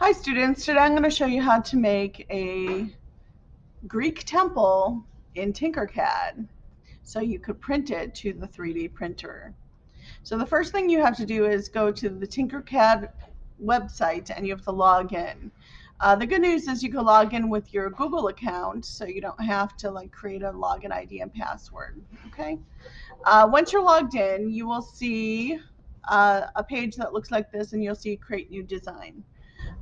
Hi students, today I'm going to show you how to make a Greek temple in Tinkercad so you could print it to the 3D printer. So the first thing you have to do is go to the Tinkercad website and you have to log in. The good news is you can log in with your Google account so you don't have to create a login ID and password. Okay. Once you're logged in, you will see a page that looks like this and you'll see create new design.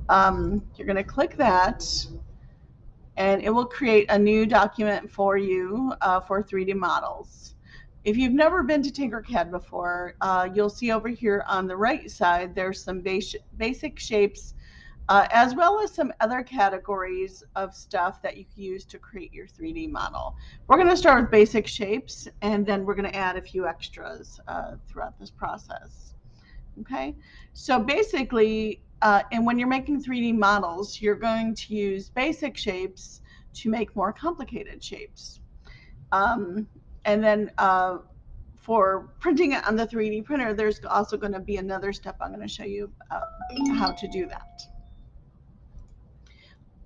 You're going to click that and it will create a new document for you for 3D models. If you've never been to Tinkercad before, you'll see over here on the right side there's some basic shapes as well as some other categories of stuff that you can use to create your 3D model. We're going to start with basic shapes and then we're going to add a few extras throughout this process. Okay, so basically, and when you're making 3D models, you're going to use basic shapes to make more complicated shapes. Um, and then for printing it on the 3D printer, there's also going to be another step I'm going to show you how to do that.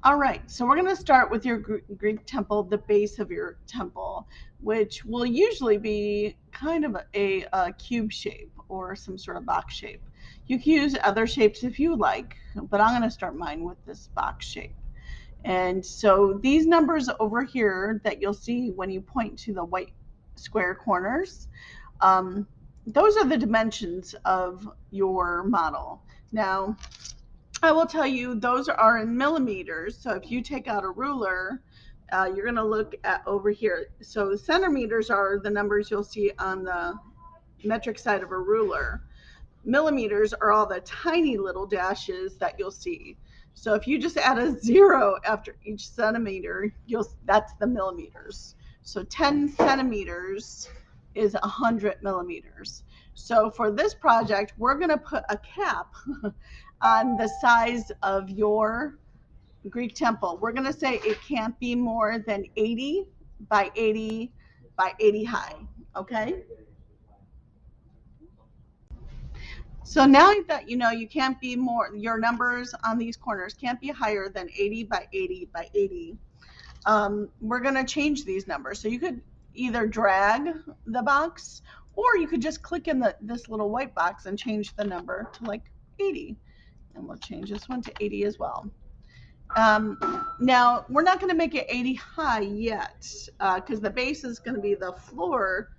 All right, so we're going to start with your Greek temple, the base of your temple, which will usually be kind of a cube shape or some sort of box shape. You can use other shapes if you like, but I'm going to start mine with this box shape. And so these numbers over here that you'll see when you point to the white square corners, those are the dimensions of your model. Now, I will tell you those are in millimeters. So if you take out a ruler, you're going to look at over here. So centimeters are the numbers you'll see on the metric side of a ruler. Millimeters are all the tiny little dashes that you'll see. So if you just add a 0 after each centimeter, that's the millimeters. So 10 centimeters is 100 millimeters. So for this project, we're going to put a cap on the size of your Greek temple. We're going to say it can't be more than 80 by 80 by 80 high. Okay? So now that you know you can't be more, your numbers on these corners can't be higher than 80 by 80 by 80, we're going to change these numbers. So you could either drag the box or you could just click in this little white box and change the number to like 80. And we'll change this one to 80 as well. Now, we're not going to make it 80 high yet because the base is going to be the floor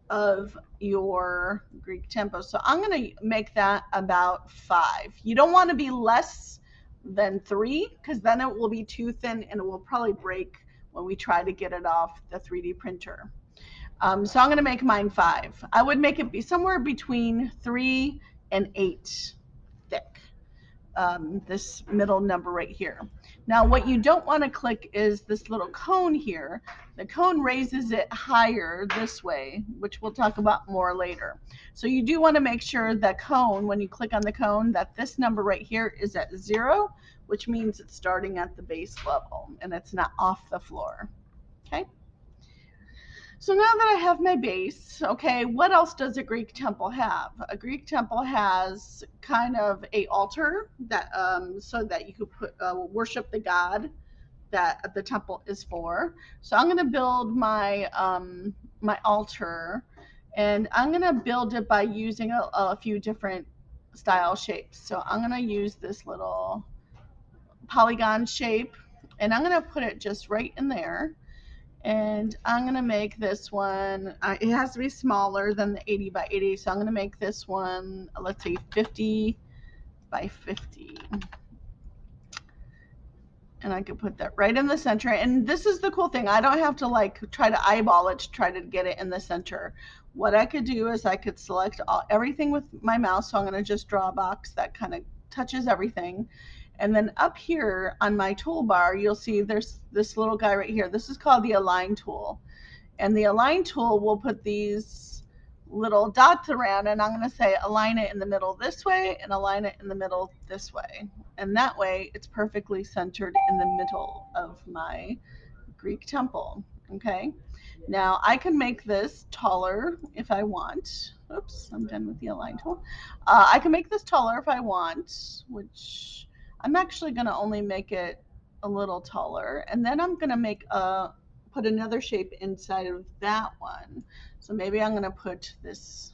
of your Greek tempo. So I'm going to make that about 5. You don't want to be less than 3 because then it will be too thin and it will probably break when we try to get it off the 3D printer. So I'm going to make mine 5. I would make it be somewhere between 3 and 8 thick. This middle number right here. Now what you don't want to click is this little cone here. The cone raises it higher this way, which we'll talk about more later. So you do want to make sure that cone, when you click on the cone, that this number right here is at 0, which means it's starting at the base level and it's not off the floor. Okay. So now that I have my base, okay, what else does a Greek temple have? A Greek temple has kind of a altar that so that you could put worship the god that the temple is for. So I'm going to build my my altar, and I'm going to build it by using a few different style shapes. So I'm going to use this little polygon shape, and I'm going to put it just right in there. And I'm going to make this one, it has to be smaller than the 80 by 80. So I'm going to make this one, let's say 50 by 50. And I could put that right in the center. And this is the cool thing. I don't have to try to eyeball it to try to get it in the center. What I could do is I could select everything with my mouse. So I'm going to just draw a box that kind of touches everything. And then up here on my toolbar, you'll see there's this little guy right here. This is called the Align tool. And the Align tool will put these little dots around, and I'm going to say align it in the middle this way and align it in the middle this way. And that way it's perfectly centered in the middle of my Greek temple. Okay. Now I can make this taller if I want. Oops, I'm done with the Align tool. I can make this taller if I want, which I'm actually going to only make it a little taller, and then I'm going to put another shape inside of that one. So maybe I'm going to put this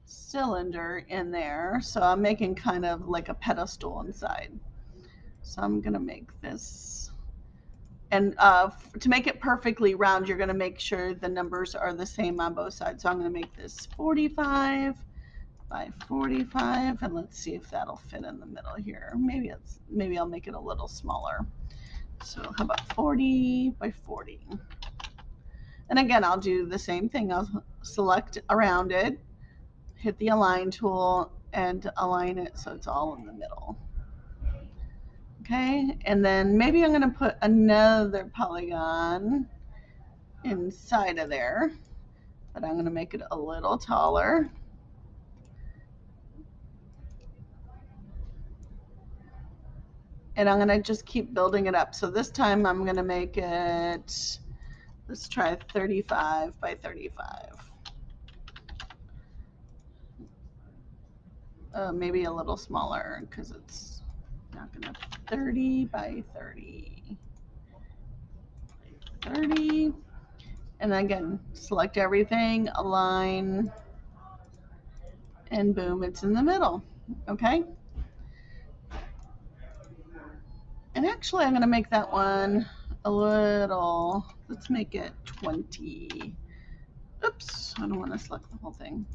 cylinder in there. So I'm making kind of like a pedestal inside. So I'm going to make this. And to make it perfectly round, you're going to make sure the numbers are the same on both sides. So I'm going to make this 45 by 45, and let's see if that'll fit in the middle here. Maybe I'll make it a little smaller. So how about 40 by 40? And again, I'll do the same thing. I'll select around it, hit the align tool, and align it so it's all in the middle. Okay, and then maybe I'm going to put another polygon inside of there, but I'm going to make it a little taller. And I'm going to just keep building it up. So this time I'm going to make it, let's try 35 by 35. Maybe a little smaller because it's not going to, 30 by 30. 30. And again, select everything, align, and boom, it's in the middle. Okay? And actually, I'm going to make that one a little, let's make it 20. Oops, I don't want to select the whole thing.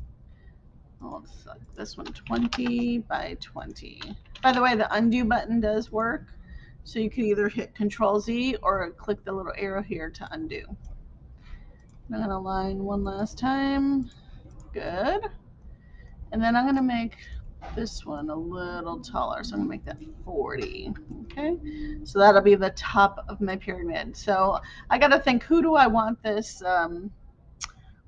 I'll select this one, 20 by 20. By the way, the undo button does work. So you can either hit Control Z or click the little arrow here to undo. I'm going to align one last time. Good. And then I'm going to make this one a little taller. So I'm going to make that 40. Okay. So that'll be the top of my pyramid. So I got to think, who do I want this?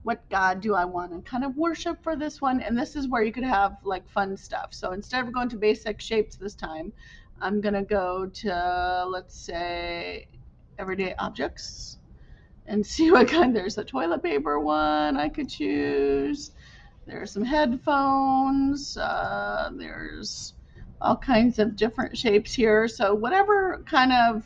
What God do I want to kind of worship for this one? And this is where you could have like fun stuff. So instead of going to basic shapes this time, I'm going to go to, let's say, everyday objects and see what kind. There's a toilet paper one I could choose. There's some headphones. There's all kinds of different shapes here. So whatever kind of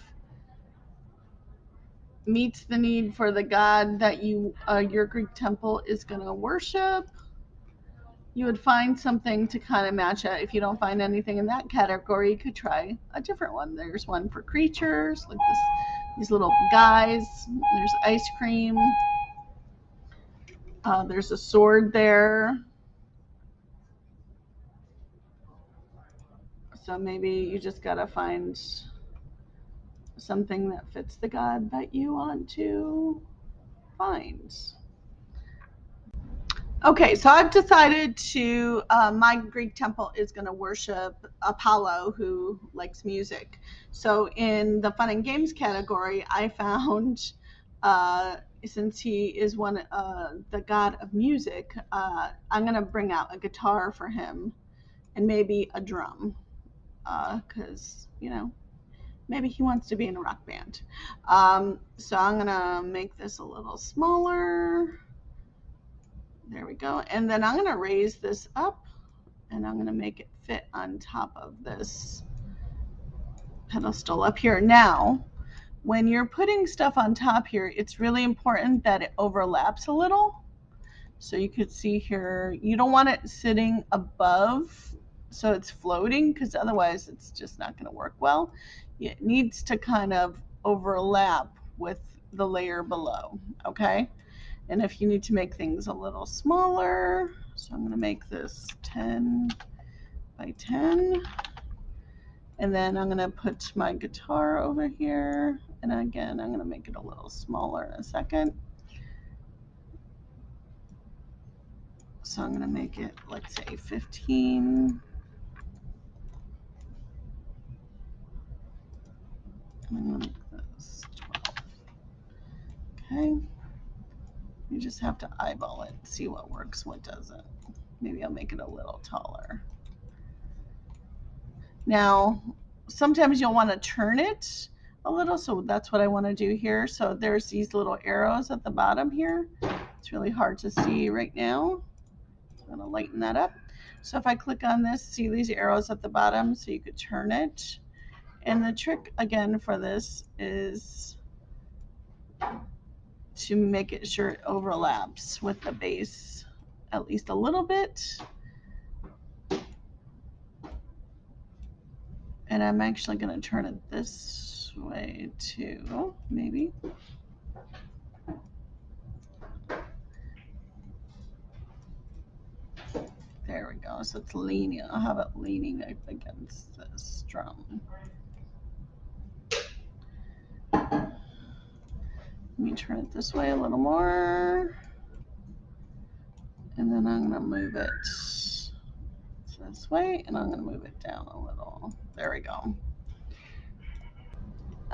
meets the need for the God that your Greek temple is going to worship, you would find something to kind of match it. If you don't find anything in that category, you could try a different one. There's one for creatures, like these little guys. There's ice cream. There's a sword there. So maybe you just got to find something that fits the God that you want to find. Okay, so I've decided to, my Greek temple is going to worship Apollo, who likes music. So in the fun and games category, I found, since he is the god of music, I'm going to bring out a guitar for him and maybe a drum, because, maybe he wants to be in a rock band. So I'm going to make this a little smaller. There we go. And then I'm going to raise this up and I'm going to make it fit on top of this pedestal up here. Now, when you're putting stuff on top here, it's really important that it overlaps a little. So you could see here, you don't want it sitting above so it's floating, because otherwise it's just not going to work well. It needs to kind of overlap with the layer below, okay? And if you need to make things a little smaller, so I'm going to make this 10 by 10. And then I'm going to put my guitar over here. And again, I'm going to make it a little smaller in a second. So I'm going to make it, let's say, 15. And I'm going to make this 12. Okay. You just have to eyeball it, see what works, what doesn't. Maybe I'll make it a little taller. Now, sometimes you'll want to turn it a little, so that's what I want to do here. So there's these little arrows at the bottom here. It's really hard to see right now. So I'm going to lighten that up. So if I click on this, see these arrows at the bottom, so you could turn it. And the trick again for this is to make it sure it overlaps with the base at least a little bit. And I'm actually going to turn it this way too, maybe. There we go. So it's leaning. I'll have it leaning up against this drum. Let me turn it this way a little more. And then I'm going to move it this way, and I'm going to move it down a little. There we go.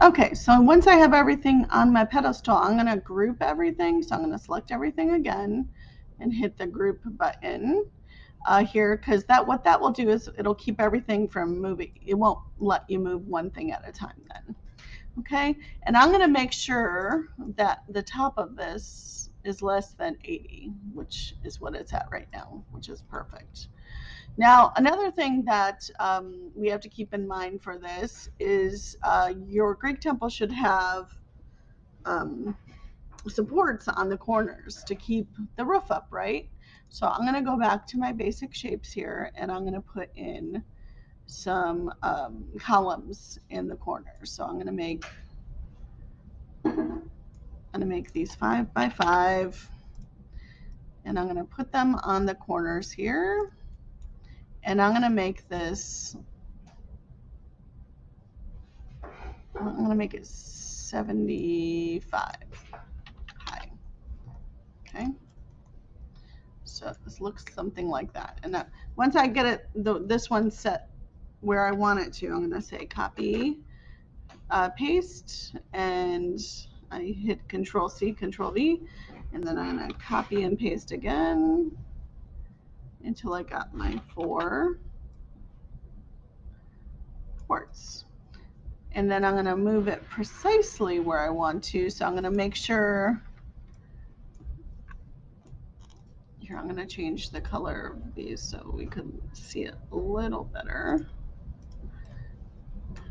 Okay, so once I have everything on my pedestal, I'm going to group everything. So I'm going to select everything again and hit the group button here, because what that will do is it'll keep everything from moving. It won't let you move one thing at a time then. Okay, and I'm going to make sure that the top of this is less than 80, which is what it's at right now, which is perfect. Now, another thing that we have to keep in mind for this is your Greek temple should have supports on the corners to keep the roof up, right? So I'm going to go back to my basic shapes here, and I'm going to put in some columns in the corners. So I'm going to make these 5 by 5, and I'm going to put them on the corners here, and I'm going to make this, I'm going to make it 75 high. Okay, so this looks something like that. And that, once I get it, this one set where I want it to, I'm going to say copy, paste, and I hit Control C, Control V, and then I'm going to copy and paste again until I got my 4 ports. And then I'm going to move it precisely where I want to. So I'm going to make sure, here I'm going to change the color of these so we can see it a little better.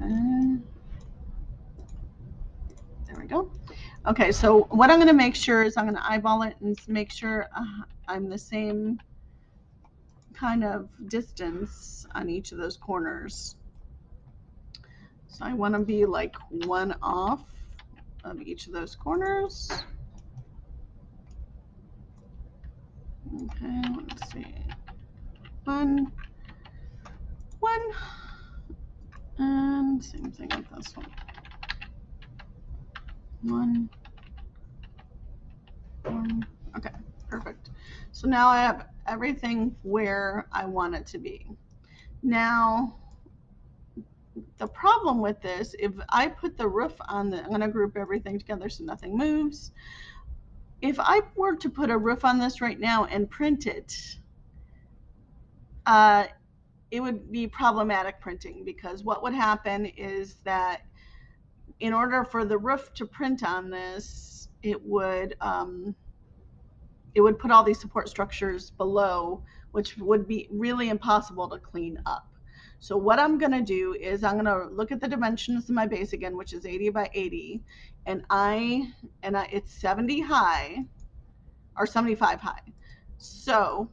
Okay. There we go. Okay, so what I'm going to make sure is I'm going to eyeball it and make sure I'm the same kind of distance on each of those corners. So I want to be like 1 off of each of those corners. Okay, let's see. 1, and same thing with this one. 1, 1. Okay, perfect. So now I have everything where I want it to be. Now, the problem with this, if I put the roof on I'm going to group everything together so nothing moves. If I were to put a roof on this right now and print it, it would be problematic printing, because what would happen is that in order for the roof to print on this, it would put all these support structures below, which would be really impossible to clean up. So what I'm going to do is I'm going to look at the dimensions of my base again, which is 80 by 80, and it's 70 high or 75 high. So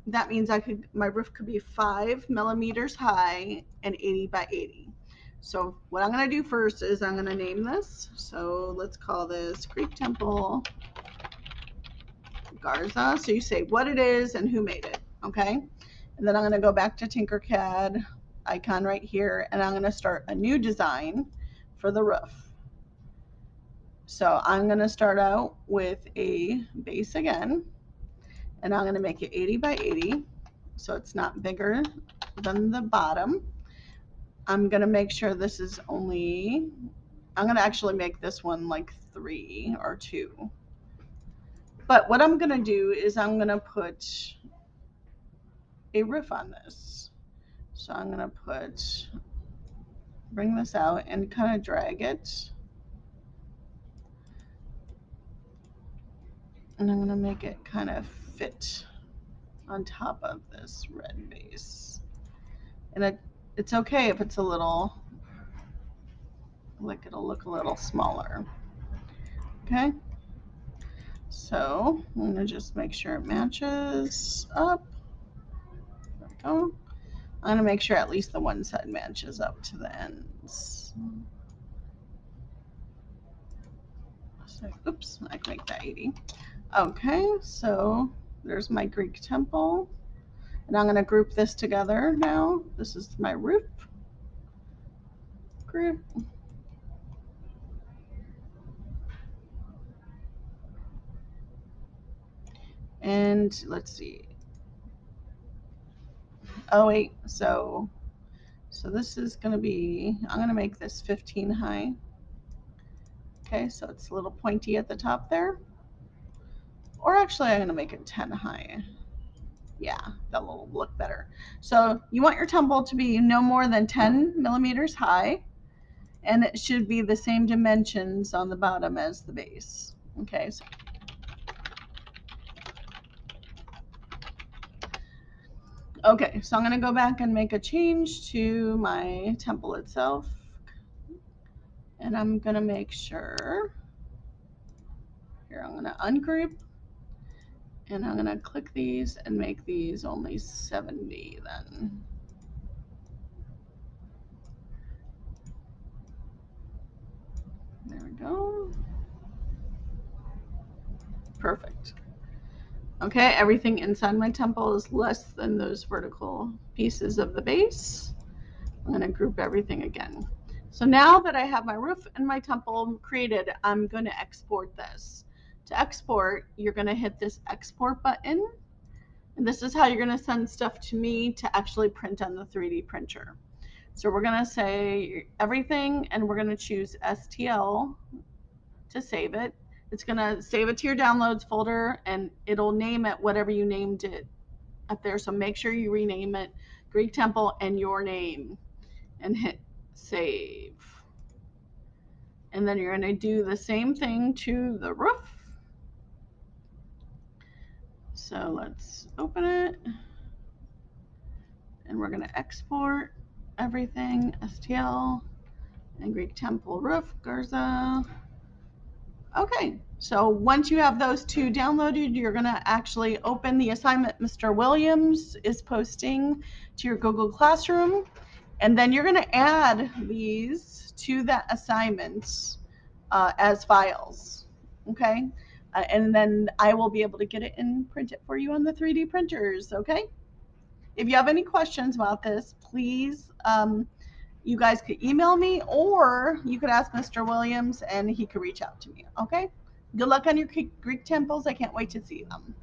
that means my roof could be 5 millimeters high and 80 by 80. So what I'm going to do first is I'm going to name this. So let's call this Greek Temple Garza. So you say what it is and who made it, okay? And then I'm going to go back to Tinkercad icon right here, and I'm going to start a new design for the roof. So I'm going to start out with a base again, and I'm going to make it 80 by 80, so it's not bigger than the bottom. I'm going to make sure this is I'm going to actually make this one like 3 or 2. But what I'm going to do is I'm going to put a roof on this. So I'm going to bring this out and kind of drag it. And I'm going to make it kind of fit on top of this red base. And it's okay if it's a little like it'll look a little smaller. Okay, so I'm gonna just make sure it matches up. There we go. I'm gonna make sure at least the one side matches up to the ends. So, oops, I can make that 80. Okay, so there's my Greek temple. And I'm going to group this together now. This is my roof group. And let's see. Oh, wait. So this is going to be, I'm going to make this 15 high. Okay, so it's a little pointy at the top there. Or actually, I'm going to make it 10 high. Yeah, that will look better. So you want your tumble to be no more than 10 millimeters high. And it should be the same dimensions on the bottom as the base. Okay, so okay, so I'm going to go back and make a change to my temple itself. And I'm going to make sure, here I'm going to ungroup. And I'm going to click these and make these only 70 then. There we go. Perfect. Okay, everything inside my temple is less than those vertical pieces of the base. I'm going to group everything again. So now that I have my roof and my temple created, I'm going to export this. To export, you're going to hit this export button. And this is how you're going to send stuff to me to actually print on the 3D printer. So we're going to say everything, and we're going to choose STL to save it. It's going to save it to your downloads folder, and it'll name it whatever you named it up there. So make sure you rename it Greek Temple and your name and hit save. And then you're going to do the same thing to the roof. So let's open it. And we're going to export everything, STL, and Greek Temple Roof, Garza. Okay, so once you have those two downloaded, you're going to actually open the assignment Mr. Williams is posting to your Google Classroom. And then you're going to add these to that assignment as files. Okay, and then I will be able to get it and print it for you on the 3D printers. Okay. If you have any questions about this, please, you guys could email me, or you could ask Mr. Williams and he could reach out to me. Okay. Good luck on your Greek temples. I can't wait to see them.